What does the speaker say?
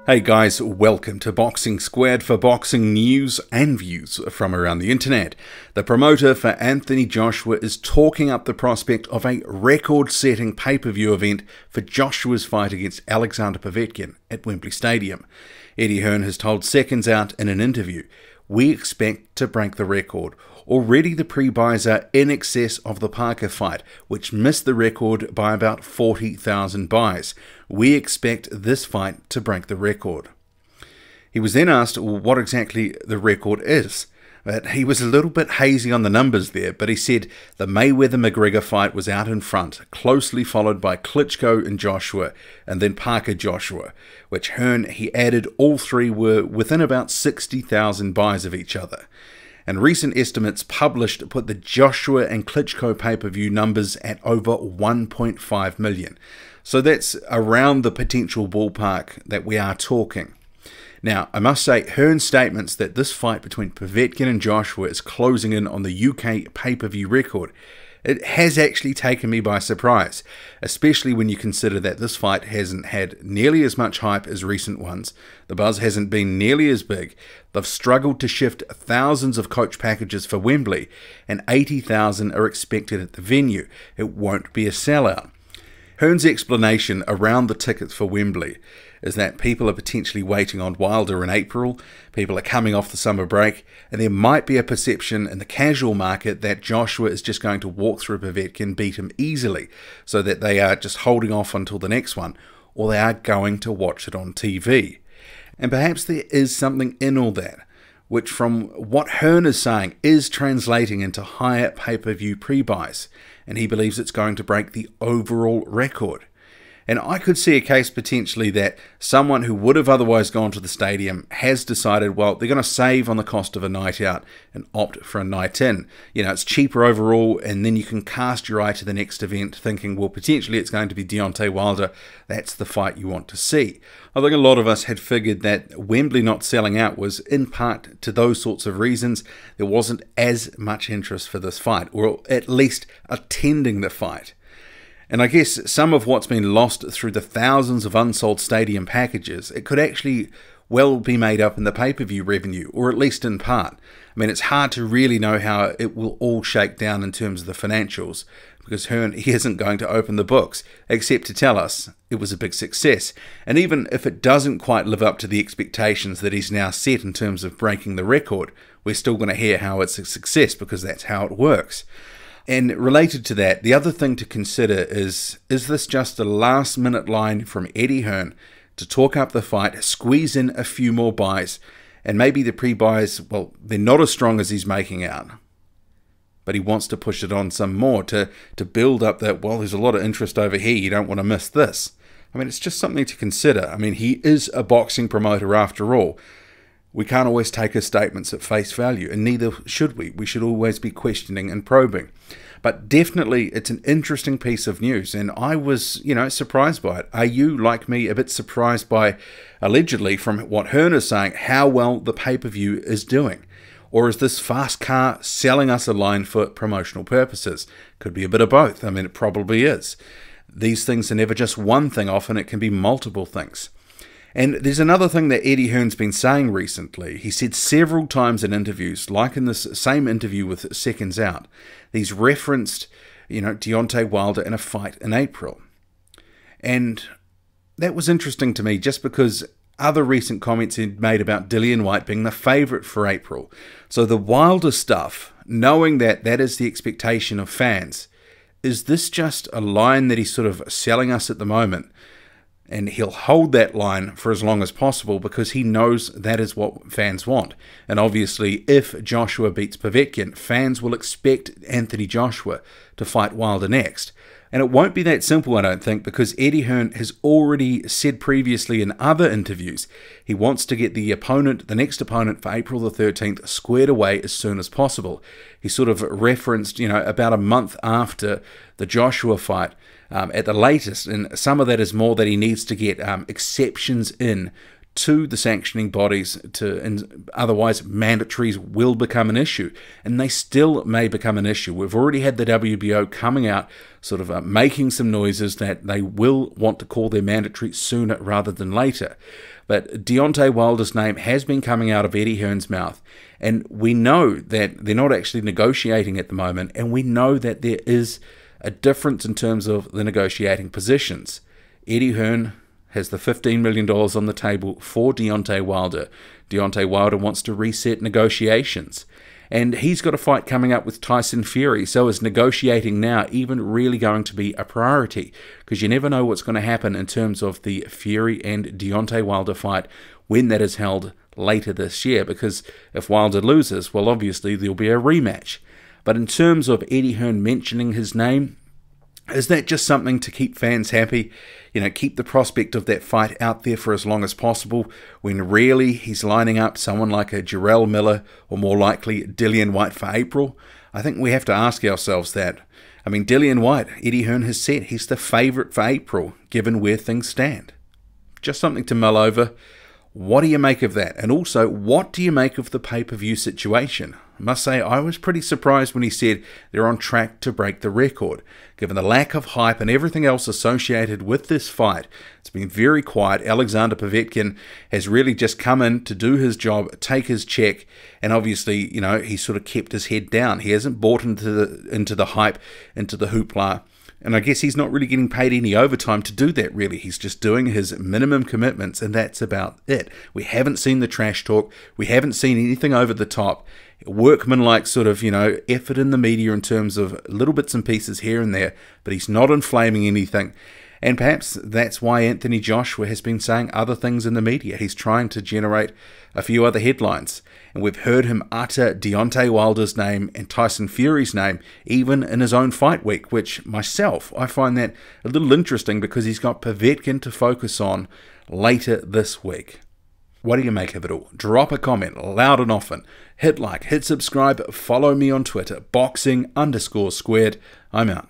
Hey guys, welcome to Boxing Squared for boxing news and views from around the internet. The promoter for Anthony Joshua is talking up the prospect of a record-setting pay-per-view event for Joshua's fight against Alexander Povetkin at Wembley Stadium. Eddie Hearn has told Seconds Out in an interview, "We expect to break the record. Already the pre-buys are in excess of the Parker fight, which missed the record by about 40,000 buys. We expect this fight to break the record." He was then asked what exactly the record is. But he was a little bit hazy on the numbers there, but he said the Mayweather-McGregor fight was out in front, closely followed by Klitschko and Joshua, and then Parker-Joshua, which Hearn, he added, all three were within about 60,000 buys of each other. And recent estimates published put the Joshua and Klitschko pay-per-view numbers at over 1.5 million. So that's around the potential ballpark that we are talking. Now, I must say, Hearn's statements that this fight between Povetkin and Joshua is closing in on the UK pay-per-view record, it has actually taken me by surprise, especially when you consider that this fight hasn't had nearly as much hype as recent ones. The buzz hasn't been nearly as big. They've struggled to shift thousands of coach packages for Wembley, and 80,000 are expected at the venue. It won't be a sellout. Hearn's explanation around the tickets for Wembley is that people are potentially waiting on Wilder in April, people are coming off the summer break, and there might be a perception in the casual market that Joshua is just going to walk through Povetkin, beat him easily, so that they are just holding off until the next one, or they are going to watch it on TV. And perhaps there is something in all that, which from what Hearn is saying is translating into higher pay-per-view pre-buys, and he believes it's going to break the overall record. And I could see a case potentially that someone who would have otherwise gone to the stadium has decided, well, they're going to save on the cost of a night out and opt for a night in. You know, it's cheaper overall, and then you can cast your eye to the next event thinking, well, potentially it's going to be Deontay Wilder. That's the fight you want to see. I think a lot of us had figured that Wembley not selling out was in part to those sorts of reasons. There wasn't as much interest for this fight, or at least attending the fight. And I guess some of what's been lost through the thousands of unsold stadium packages, it could actually well be made up in the pay-per-view revenue, or at least in part. I mean, it's hard to really know how it will all shake down in terms of the financials, because Hearn, he isn't going to open the books, except to tell us it was a big success. And even if it doesn't quite live up to the expectations that he's now set in terms of breaking the record, we're still going to hear how it's a success, because that's how it works. And related to that, the other thing to consider is this just a last-minute line from Eddie Hearn to talk up the fight, squeeze in a few more buys, and maybe the pre-buys, well, they're not as strong as he's making out, but he wants to push it on some more to build up that, well, there's a lot of interest over here, you don't want to miss this. I mean, it's just something to consider. I mean, he is a boxing promoter after all. We can't always take his statements at face value, and neither should we. We should always be questioning and probing. But definitely, it's an interesting piece of news, and I was, surprised by it. Are you, like me, a bit surprised by, allegedly, from what Hearn is saying, how well the pay-per-view is doing? Or is this fast car selling us a line for promotional purposes? Could be a bit of both. I mean, it probably is. These things are never just one thing, often it can be multiple things. And there's another thing that Eddie Hearn's been saying recently. He said several times in interviews, like in this same interview with Seconds Out, he's referenced, Deontay Wilder in a fight in April. And that was interesting to me just because other recent comments he'd made about Dillian Whyte being the favourite for April. So the Wilder stuff, knowing that that is the expectation of fans, is this just a line that he's sort of selling us at the moment? And he'll hold that line for as long as possible because he knows that is what fans want. And obviously, if Joshua beats Povetkin, fans will expect Anthony Joshua to fight Wilder next. And it won't be that simple, I don't think, because Eddie Hearn has already said previously in other interviews he wants to get the next opponent for April the 13th, squared away as soon as possible. He sort of referenced, about a month after the Joshua fight, at the latest, and some of that is more that he needs to get exceptions in to the sanctioning bodies, and otherwise mandatories will become an issue, and they still may become an issue. We've already had the WBO coming out sort of making some noises that they will want to call their mandatory sooner rather than later. But Deontay Wilder's name has been coming out of Eddie Hearn's mouth, and we know that they're not actually negotiating at the moment, and we know that there is a difference in terms of the negotiating positions. Eddie Hearn has the $15 million on the table for Deontay Wilder. Deontay Wilder wants to reset negotiations. And he's got a fight coming up with Tyson Fury, so is negotiating now even really going to be a priority? Because you never know what's going to happen in terms of the Fury and Deontay Wilder fight when that is held later this year. Because if Wilder loses, well, obviously there'll be a rematch. But in terms of Eddie Hearn mentioning his name, is that just something to keep fans happy? You know, keep the prospect of that fight out there for as long as possible, when really he's lining up someone like a Jarrell Miller or more likely Dillian Whyte for April? I think we have to ask ourselves that. I mean, Dillian Whyte, Eddie Hearn has said he's the favourite for April, given where things stand. Just something to mull over. What do you make of that? And also, what do you make of the pay-per-view situation? I must say, I was pretty surprised when he said they're on track to break the record. Given the lack of hype and everything else associated with this fight, it's been very quiet. Alexander Povetkin has really just come in to do his job, take his check, and obviously, you know, he sort of kept his head down. He hasn't bought into the hype, into the hoopla. And I guess he's not really getting paid any overtime to do that, really. He's just doing his minimum commitments, and that's about it. We haven't seen the trash talk. We haven't seen anything over the top. Workman-like sort of, you know, effort in the media in terms of little bits and pieces here and there, but he's not inflaming anything. And perhaps that's why Anthony Joshua has been saying other things in the media. He's trying to generate a few other headlines. And we've heard him utter Deontay Wilder's name and Tyson Fury's name, even in his own fight week, which myself, I find that a little interesting because he's got Povetkin to focus on later this week. What do you make of it all? Drop a comment loud and often. Hit like, hit subscribe, follow me on Twitter, boxing_squared. I'm out.